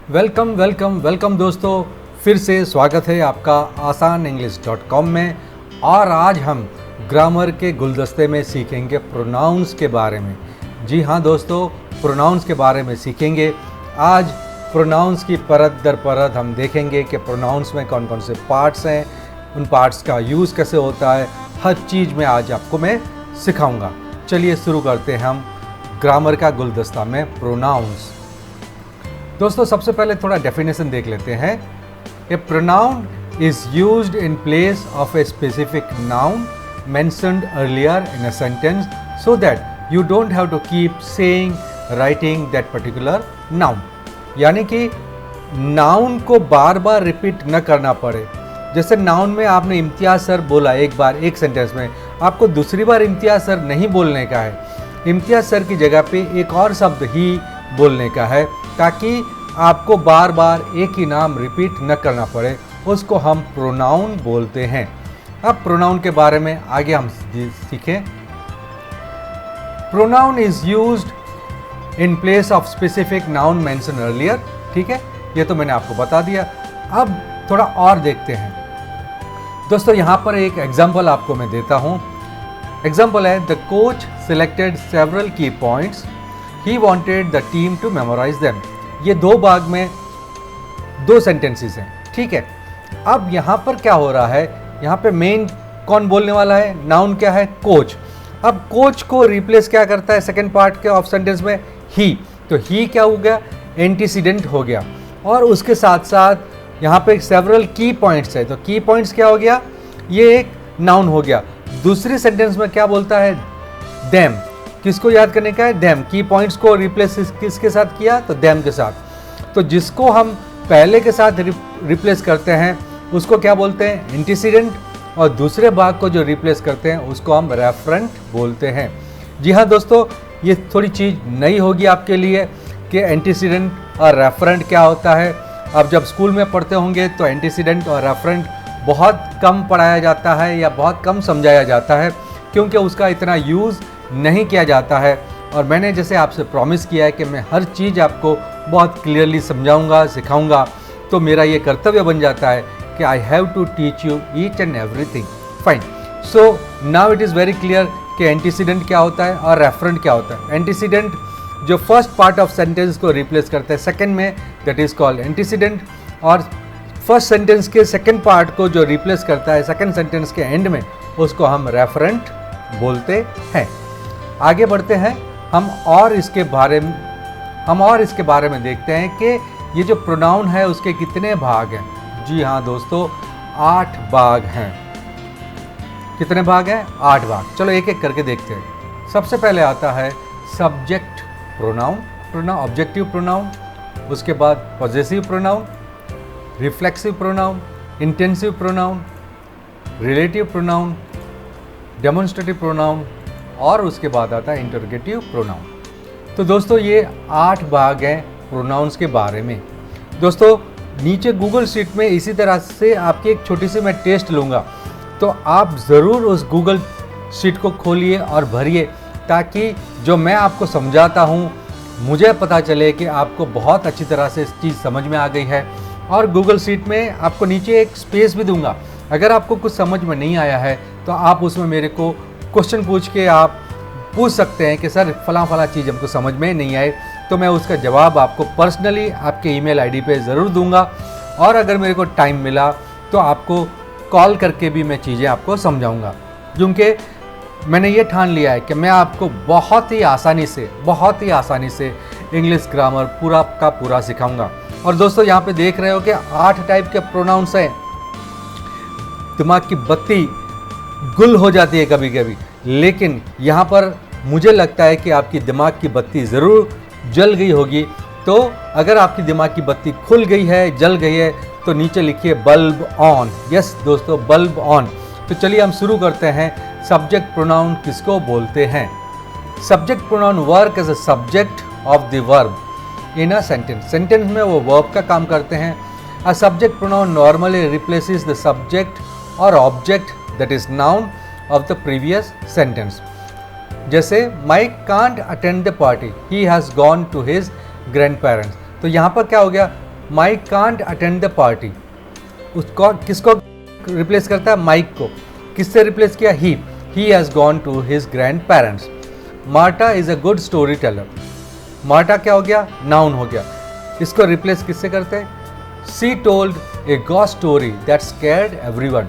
Welcome welcome welcome दोस्तों, फिर से स्वागत है आपका आसानenglish.com में। और आज हम ग्रामर के गुलदस्ते में सीखेंगे प्रोनाउंस के बारे में। जी हाँ दोस्तों, प्रोनाउंस के बारे में सीखेंगे। आज प्रोनाउंस की परत दर परत हम देखेंगे कि प्रोनाउंस में कौन कौन से पार्ट्स हैं, उन पार्ट्स का यूज़ कैसे होता है, हर चीज़ में आज आपको मैं सिखाऊंगा। चलिए शुरू करते हैं हम ग्रामर का गुलदस्ता में प्रोनाउंस। दोस्तों सबसे पहले थोड़ा डेफिनेशन देख लेते हैं। A pronoun is used in place of a specific noun mentioned earlier in a sentence so that you don't have to keep saying writing that particular noun. यानी कि नाउन को बार बार रिपीट न करना पड़े। जैसे नाउन में आपने इम्तियाज सर बोला एक बार एक सेंटेंस में, आपको दूसरी बार इम्तियाज सर नहीं बोलने का है। इम्तियाज सर की जगह पे एक और शब्द ही बोलने का है, ताकि आपको बार बार एक ही नाम रिपीट न करना पड़े। उसको हम प्रोनाउन बोलते हैं। अब प्रोनाउन के बारे में आगे हम सीखें। Pronoun is used in place of specific noun mention earlier. ठीक है, ये तो मैंने आपको बता दिया। अब थोड़ा और देखते हैं दोस्तों। यहाँ पर एक एग्जाम्पल आपको मैं देता हूँ। एग्जाम्पल है, the coach selected several key points, he wanted the team to memorise them. ये दो भाग में दो सेंटेंसेस हैं। ठीक है, अब यहाँ पर क्या हो रहा है, यहाँ पे मेन कौन बोलने वाला है, नाउन क्या है, कोच। अब कोच को रिप्लेस क्या करता है सेकंड पार्ट के ऑफ सेंटेंस में, ही। तो ही क्या हो गया, एंटीसीडेंट हो गया। और उसके साथ साथ यहाँ पे सेवरल की पॉइंट्स है, तो की पॉइंट्स क्या हो गया, ये एक नाउन हो गया। दूसरी सेंटेंस में क्या बोलता है, देम। किसको याद करने का है, देम। की पॉइंट्स को रिप्लेस किसके साथ किया, तो देम के साथ। तो जिसको हम पहले के साथ रिप्लेस करते हैं उसको क्या बोलते हैं, एंटीसीडेंट। और दूसरे भाग को जो रिप्लेस करते हैं उसको हम रेफरेंट बोलते हैं। जी हाँ दोस्तों, ये थोड़ी चीज़ नई होगी आपके लिए कि एंटीसीडेंट और रेफरेंट क्या होता है। अब जब स्कूल में पढ़ते होंगे तो एंटीसीडेंट और रेफरेंट बहुत कम पढ़ाया जाता है या बहुत कम समझाया जाता है, क्योंकि उसका इतना यूज़ नहीं किया जाता है। और मैंने जैसे आपसे प्रॉमिस किया है कि मैं हर चीज़ आपको बहुत क्लियरली समझाऊंगा, सिखाऊंगा। तो मेरा ये कर्तव्य बन जाता है कि I have to teach you each and everything. Fine, so now it is very clear कि एंटीसीडेंट क्या होता है और रेफरेंट क्या होता है। एंटीसीडेंट जो फर्स्ट पार्ट ऑफ सेंटेंस को रिप्लेस करता है सेकेंड में, दैट इज़ कॉल्ड एंटीसीडेंट। और फर्स्ट सेंटेंस के सेकेंड पार्ट को जो रिप्लेस करता है सेकेंड सेंटेंस के एंड में, उसको हम रेफरेंट बोलते हैं। आगे बढ़ते हैं हम और इसके बारे में देखते हैं कि ये जो प्रोनाउन है उसके कितने भाग हैं। जी हाँ दोस्तों, 8 भाग हैं। कितने भाग हैं, 8 भाग। चलो एक एक करके देखते हैं। सबसे पहले आता है सब्जेक्ट प्रोनाउन, ऑब्जेक्टिव प्रोनाउन। उसके बाद possessive pronoun, reflexive pronoun, intensive pronoun, relative pronoun, demonstrative pronoun, और उसके बाद आता है इंटरोगेटिव प्रोनाउन। तो दोस्तों ये 8 भाग हैं प्रोनाउंस के बारे में। दोस्तों नीचे गूगल शीट में इसी तरह से आपकी एक छोटी सी मैं टेस्ट लूँगा, तो आप ज़रूर उस गूगल शीट को खोलिए और भरिए, ताकि जो मैं आपको समझाता हूँ मुझे पता चले कि आपको बहुत अच्छी तरह से इस चीज़ समझ में आ गई है। और गूगल शीट में आपको नीचे एक स्पेस भी दूंगा। अगर आपको कुछ समझ में नहीं आया है तो आप उसमें मेरे को क्वेश्चन पूछ के आप पूछ सकते हैं कि सर फला चीज़ हमको समझ में नहीं आए, तो मैं उसका जवाब आपको पर्सनली आपके ईमेल आईडी पे ज़रूर दूंगा। और अगर मेरे को टाइम मिला तो आपको कॉल करके भी मैं चीज़ें आपको समझाऊंगा, क्योंकि मैंने ये ठान लिया है कि मैं आपको बहुत ही आसानी से इंग्लिश ग्रामर पूरा का पूरा सिखाऊंगा। और दोस्तों यहाँ पे देख रहे हो कि 8 टाइप के प्रोनाउंस हैं। दिमाग की बत्ती गुल हो जाती है कभी कभी, लेकिन यहाँ पर मुझे लगता है कि आपकी दिमाग की बत्ती ज़रूर जल गई होगी। तो अगर आपकी दिमाग की बत्ती खुल गई है, जल गई है, तो नीचे लिखिए बल्ब ऑन। यस दोस्तों, बल्ब ऑन। तो चलिए हम शुरू करते हैं। सब्जेक्ट प्रोनाउन किसको बोलते हैं। Subject pronoun work as a subject of the verb in a sentence. Sentence में वो वर्ब का काम करते हैं। A subject pronoun normally replaces the subject और object that is noun of the previous sentence. जैसे Mike can't attend the party, he has gone to his grandparents. तो यहाँ पर क्या हो गया, Mike can't attend the party, उसको किसको रिप्लेस करता है? माइक को। किससे रिप्लेस किया? He has gone to his grandparents. Marta is a good storyteller. Marta क्या हो गया? नाउन हो गया। इसको रिप्लेस किससे करते हैं? सी told A ghost story that scared everyone.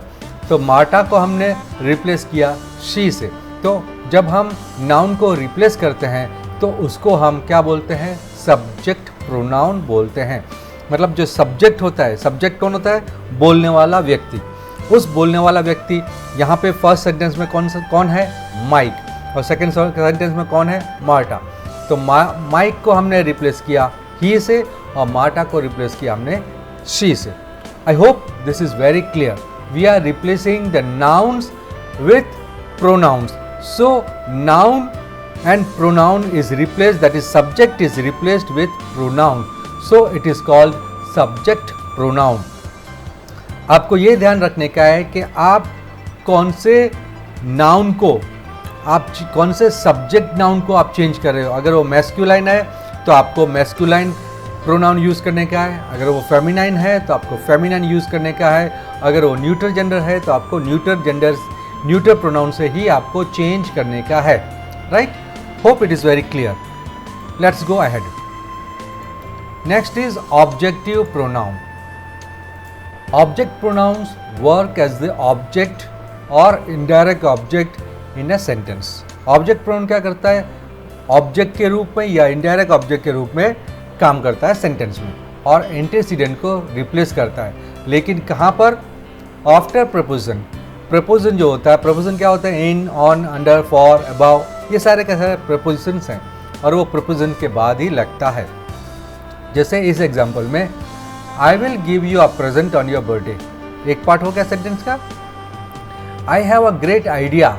तो मार्टा को हमने रिप्लेस किया शी से। तो जब हम नाउन को रिप्लेस करते हैं तो उसको हम क्या बोलते हैं? सब्जेक्ट प्रोनाउन बोलते हैं। मतलब जो सब्जेक्ट होता है, सब्जेक्ट कौन होता है? बोलने वाला व्यक्ति। उस बोलने वाला व्यक्ति यहाँ पे फर्स्ट सेंटेंस में कौन है? माइक। और सेकंड सेंटेंस में कौन है? मार्टा। तो माइक को हमने रिप्लेस किया ही से और मार्टा को रिप्लेस किया हमने शी से। I hope this is very clear. We are replacing the nouns with pronouns. So noun and pronoun is replaced, that is subject is replaced with pronoun, so it is called subject pronoun. आपको ये ध्यान रखने का है कि आप कौन से नाउन को, आप कौन से सब्जेक्ट नाउन को आप चेंज कर रहे हो। अगर वो मैस्कुलाइन है तो आपको मैस्कुलाइन प्रोनाउन यूज़ करने का है, अगर वो फेमिनाइन है तो आपको फेमिनाइन यूज़ करने का है, अगर वो न्यूट्रल जेंडर है तो आपको न्यूट्रल प्रोनाउन से ही आपको चेंज करने का है। Right? Hope it is very clear. Let's go ahead. Next is objective pronoun. Object pronouns work as the object or indirect object in a sentence. Object pronoun क्या करता है? Object के रूप में या indirect object के रूप में काम करता है सेंटेंस में और एंटीसीडेंट को रिप्लेस करता है। लेकिन कहाँ पर? After preposition. प्रपोजिशन जो होता है, प्रपोजिशन क्या होता है? इन, ऑन, अंडर, फॉर, अबाउ, ये सारे के सारे प्रपोजिशंस हैं और वो प्रपोजिशन के बाद ही लगता है। जैसे इस एग्जांपल में I will give you a present on your birthday, एक पार्ट हो गया सेंटेंस का। I have a great idea,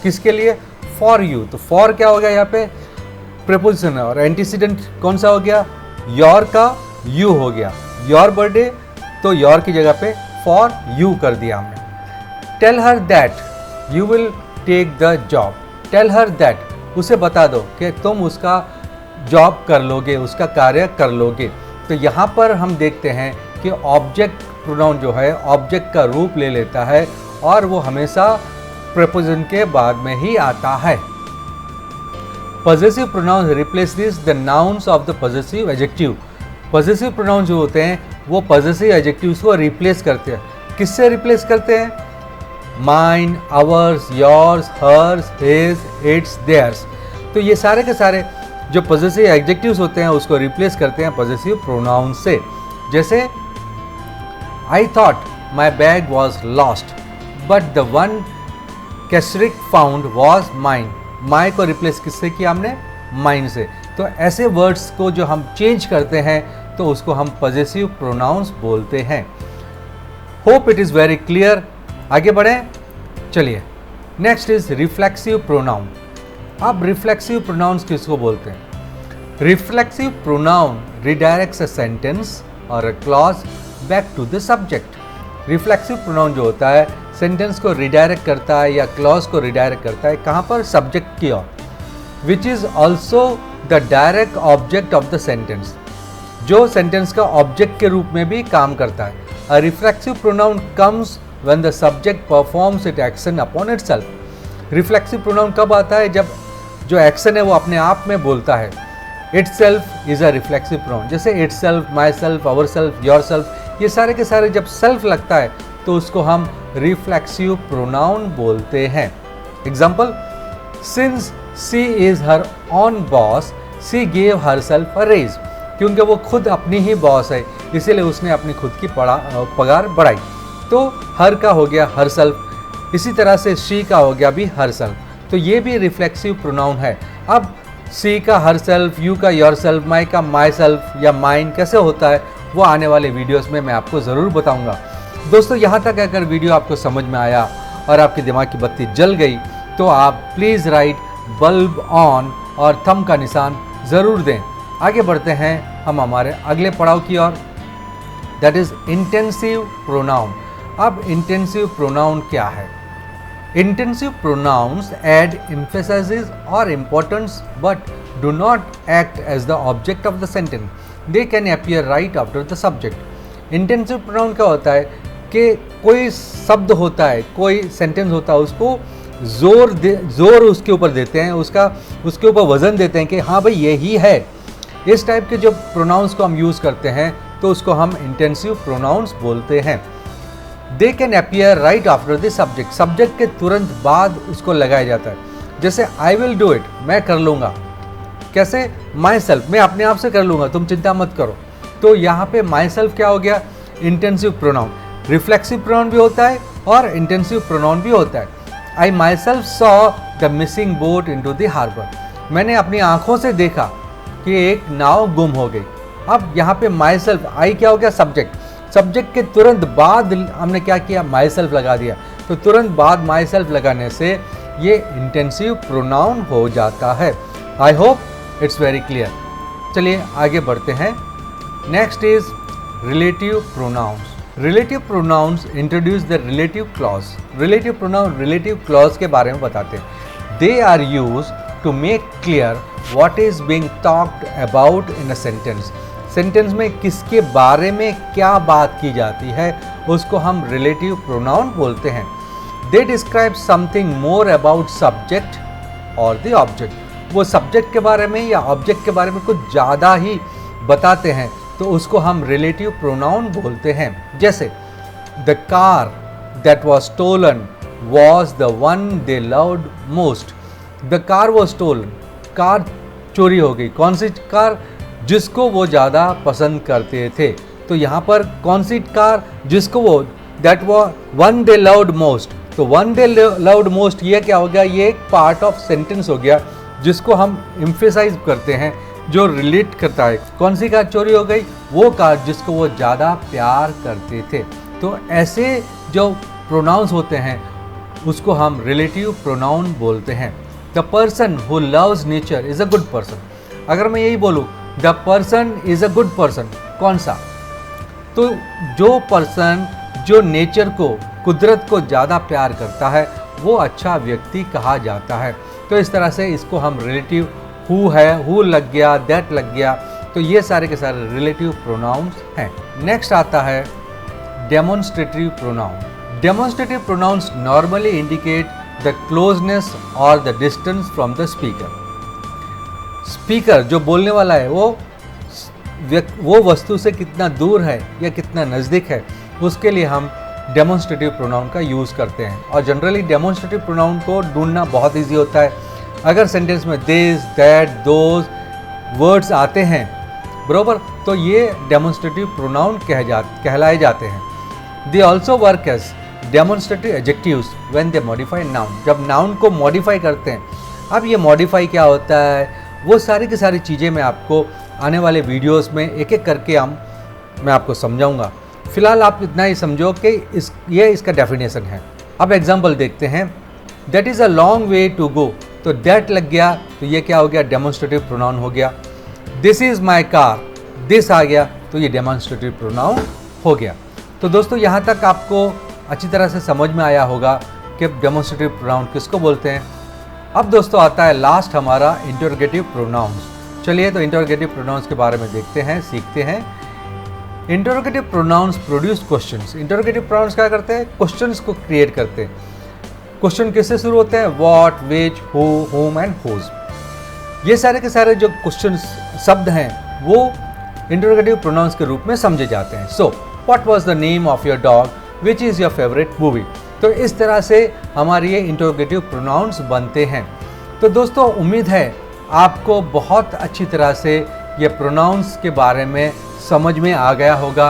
किसके लिए? For you. तो फॉर क्या हो गया? यहाँ पे प्रपोजिशन है और एंटीसीडेंट कौन सा हो गया? योर का यू हो गया। योर बर्थडे, तो योर की जगह पे फॉर यू कर दिया हमने। Tell her that you will take the job. Tell her that, उसे बता दो कि तुम उसका जॉब कर लोगे, उसका कार्य कर लोगे। तो यहाँ पर हम देखते हैं कि ऑब्जेक्ट प्रोनाउन जो है ऑब्जेक्ट का रूप ले लेता है और वो हमेशा प्रपोजिशन के बाद में ही आता है। Possessive pronoun replaces the nouns of the possessive adjective. Possessive pronoun जो होते हैं वो पॉजेसिव एडजेक्टिव्स को रिप्लेस करते हैं। किससे रिप्लेस करते हैं? Mine, ours, yours, hers, his, its, theirs. तो ये सारे के सारे जो पॉजेसिव एडजेक्टिव्स होते हैं उसको रिप्लेस करते हैं पॉजेसिव प्रोनाउन से। जैसे I thought my bag was lost but the one कैसरिक फाउंड वॉज माइन। माई को रिप्लेस किससे किया हमने? माइन से। तो ऐसे वर्ड्स को जो हम चेंज करते हैं तो उसको हम पॉजेसिव प्रोनाउंस बोलते हैं। Hope it is very clear. आगे बढ़ें, चलिए। Next is reflexive pronoun. अब रिफ्लेक्सिव प्रोनाउंस किसको बोलते हैं? Reflexive pronoun redirects a sentence or a clause back to the subject. Reflexive pronoun जो होता है सेंटेंस को रिडायरेक्ट करता है या क्लॉज को रिडायरेक्ट करता है कहाँ पर? सब्जेक्ट की ओर, which is also the direct object of the sentence, जो सेंटेंस का ऑब्जेक्ट के रूप में भी काम करता है। A reflexive pronoun comes when the subject performs its action upon itself. Reflexive pronoun कब आता है? जब जो एक्शन है वो अपने आप में बोलता है। itself is a reflexive pronoun। जैसे itself, myself, ourself, yourself, ये सारे के सारे जब सेल्फ लगता है तो उसको हम रिफ्लेक्सिव प्रोनाउन बोलते हैं। Example, since she is her own boss she gave herself a raise। क्योंकि वो खुद अपनी ही बॉस है इसीलिए उसने अपनी खुद की पगार बढ़ाई। तो हर का हो गया हर सेल्फ, इसी तरह से शी का हो गया भी हर सेल्फ। तो ये भी रिफ्लेक्सिव प्रोनाउन है। अब सी का हर सेल्फ, यू का योर सेल्फ, माई का माई सेल्फ या माइन कैसे होता है वो आने वाले वीडियोस में मैं आपको ज़रूर बताऊंगा। दोस्तों, यहाँ तक अगर वीडियो आपको समझ में आया और आपके दिमाग की बत्ती जल गई तो आप प्लीज़ राइट बल्ब ऑन और थंब का निशान ज़रूर दें। आगे बढ़ते हैं हम हमारे अगले पड़ाव की ओर, दैट इज़ इंटेंसिव प्रोनाउन। अब इंटेंसिव प्रोनाउन क्या है? Intensive pronouns add emphasis or importance but do not act as the object of the sentence. They can appear right after the subject. Intensive pronoun क्या होता है कि कोई शब्द होता है, कोई सेंटेंस होता है, उसको जोर उसके ऊपर देते हैं, उसके ऊपर वजन देते हैं कि हाँ भाई यही है। इस टाइप के जो प्रोनाउंस को हम यूज़ करते हैं तो उसको हम इंटेंसिव प्रोनाउंस बोलते हैं। दे can appear right after the subject, subject के तुरंत बाद उसको लगाया जाता है। जैसे आई विल डू इट, मैं कर लूँगा। कैसे? माई सेल्फ, मैं अपने आप से कर लूँगा, तुम चिंता मत करो। तो यहाँ पे माई सेल्फ क्या हो गया? Intensive pronoun. रिफ्लेक्सिव प्रोनाउन भी होता है और इंटेंसिव प्रोनाउन भी होता है। I myself saw the missing boat into the harbour, मैंने अपनी आंखों से देखा कि एक नाव गुम हो गई। अब यहाँ पे माई सेल्फ, आई क्या हो गया? सब्जेक्ट। सब्जेक्ट के तुरंत बाद हमने क्या किया? माई सेल्फ लगा दिया। तो तुरंत बाद माई सेल्फ लगाने से ये इंटेंसिव प्रोनाउन हो जाता है। I hope it's very clear. चलिए आगे बढ़ते हैं। Next is relative pronouns. Relative pronouns introduce the relative clause. Relative pronoun relative clause के बारे में बताते हैं। They are use to make clear what is being talked about in a sentence. Sentence में किसके बारे में क्या बात की जाती है उसको हम रिलेटिव प्रोनाउन बोलते हैं। They describe something more about subject और द ऑब्जेक्ट। वो सब्जेक्ट के बारे में या ऑब्जेक्ट के बारे में कुछ ज़्यादा ही बताते हैं तो उसको हम रिलेटिव प्रोनाउन बोलते हैं। जैसे the car that was stolen was the one they loved most. The car was stolen, car चोरी हो गई। कौन सी कार? जिसको वो ज़्यादा पसंद करते थे। तो यहाँ पर कौन सी कार? जिसको वो, that was one they loved most. तो वन दे लव्ड मोस्ट ये क्या हो गया? ये एक पार्ट ऑफ सेंटेंस हो गया जिसको हम एम्फेसाइज करते हैं, जो रिलेट करता है। कौन सी कार चोरी हो गई? वो कार जिसको वो ज़्यादा प्यार करते थे। तो ऐसे जो प्रोनाउंस होते हैं उसको हम रिलेटिव प्रोनाउन बोलते हैं। The person who loves nature is a good person. अगर मैं यही बोलूँ the person is a good person, कौन सा? तो जो पर्सन जो नेचर को, कुदरत को ज़्यादा प्यार करता है वो अच्छा व्यक्ति कहा जाता है। तो इस तरह से इसको हम रिलेटिव, हु है, हु लग गया, दैट लग गया, तो ये सारे के सारे रिलेटिव प्रोनाउंस हैं। नेक्स्ट आता है demonstrative pronoun. Demonstrative pronouns normally indicate the closeness और the distance from the speaker. Speaker जो बोलने वाला है वो वस्तु से कितना दूर है या कितना नज़दीक है, उसके लिए हम डेमोन्स्ट्रेटिव प्रोनाउन का यूज़ करते हैं। और जनरली डेमोन्स्ट्रेटिव प्रोनाउन को ढूंढना बहुत ईजी होता है। अगर सेंटेंस में दिस, दैट, दोज वर्ड्स आते हैं बरोबर, तो ये डेमोन्स्ट्रेटिव प्रोनाउन कहलाए जाते हैं। They also work as demonstrative adjectives when they modify noun. जब नाउन को मॉडिफाई करते हैं, अब ये मॉडिफाई क्या होता है वो सारी की सारी चीज़ें मैं आपको आने वाले वीडियोस में एक एक करके मैं आपको समझाऊंगा। फिलहाल आप इतना ही समझो कि ये इसका डेफिनेशन है। अब एग्जांपल देखते हैं। That is a long way to go, तो दैट लग गया तो ये क्या हो गया? डेमोन्स्ट्रेटिव प्रोनाउन हो गया। This is my car, this आ गया तो ये डेमोन्स्ट्रेटिव प्रोनाउन हो गया। तो दोस्तों यहाँ तक आपको अच्छी तरह से समझ में आया होगा कि डेमोन्स्ट्रेटिव प्रोनाउन किसको बोलते हैं। अब दोस्तों आता है लास्ट हमारा इंटरोगेटिव प्रोनाउंस। चलिए तो इंटरोगेटिव प्रोनाउंस के बारे में देखते हैं, सीखते हैं। Interrogative pronouns produce questions. Interrogative pronouns क्या करते हैं? क्वेश्चंस को क्रिएट करते हैं। क्वेश्चन किससे शुरू होते हैं? What, which, who, whom and whose. ये सारे के सारे जो क्वेश्चन शब्द हैं वो इंटरोगेटिव प्रोनाउंस के रूप में समझे जाते हैं। So what was the name of your dog, which is your favourite movie. तो इस तरह से हमारे ये इंटरोगेटिव प्रोनाउंस बनते हैं। तो दोस्तों उम्मीद है आपको बहुत अच्छी तरह से ये प्रोनाउंस के बारे में समझ में आ गया होगा।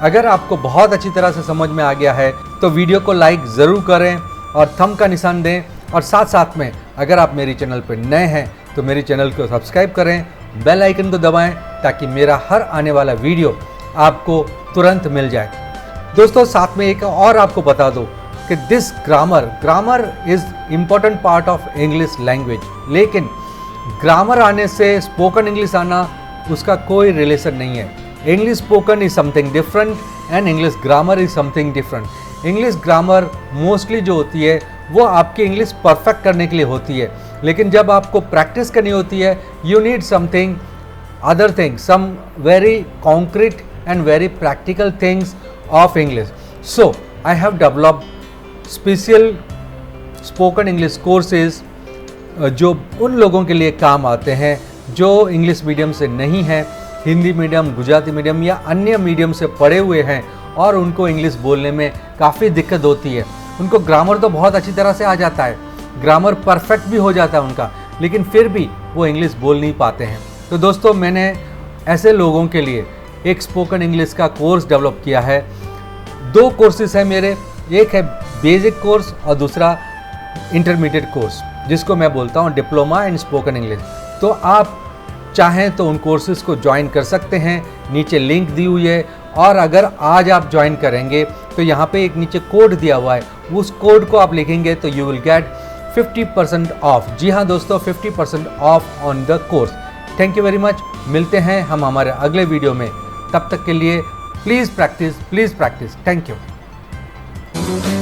अगर आपको बहुत अच्छी तरह से समझ में आ गया है तो वीडियो को लाइक ज़रूर करें और थंब का निशान दें, और साथ साथ में अगर आप मेरी चैनल पर नए हैं तो मेरी चैनल को सब्सक्राइब करें, बेल आइकन को दबाएं ताकि मेरा हर आने वाला वीडियो आपको तुरंत मिल जाए। दोस्तों साथ में एक और आपको बता दूं कि this grammar is important part of English language, लेकिन ग्रामर आने से स्पोकन इंग्लिश आना उसका कोई रिलेशन नहीं है। English spoken is something different and English grammar is something different. English grammar mostly जो होती है वो आपकी इंग्लिश परफेक्ट करने के लिए होती है, लेकिन जब आपको प्रैक्टिस करनी होती है you need something other things, some very concrete and very practical things of English. So I have developed special spoken English courses जो उन लोगों के लिए काम आते हैं जो इंग्लिश मीडियम से नहीं हैं, हिंदी मीडियम, गुजराती मीडियम या अन्य मीडियम से पढ़े हुए हैं और उनको इंग्लिश बोलने में काफ़ी दिक्कत होती है। उनको ग्रामर तो बहुत अच्छी तरह से आ जाता है, ग्रामर परफेक्ट भी हो जाता है उनका, लेकिन फिर भी वो इंग्लिश बोल नहीं पाते हैं। तो दोस्तों, मैंने ऐसे लोगों के लिए एक स्पोकन इंग्लिश का कोर्स डेवलप किया है। 2 कोर्सेज हैं मेरे, एक है बेसिक कोर्स और दूसरा इंटरमीडिएट कोर्स, जिसको मैं बोलता हूँ डिप्लोमा इन स्पोकन इंग्लिश। तो आप चाहें तो उन कोर्सेज को ज्वाइन कर सकते हैं, नीचे लिंक दी हुई है। और अगर आज आप ज्वाइन करेंगे तो यहाँ पे एक नीचे कोड दिया हुआ है, उस कोड को आप लिखेंगे तो यू विल गेट 50% ऑफ। जी हाँ दोस्तों, 50% of on the course. Thank you very much. मिलते हैं हम हमारे अगले वीडियो में, तब तक के लिए please practice, please practice. Thank you.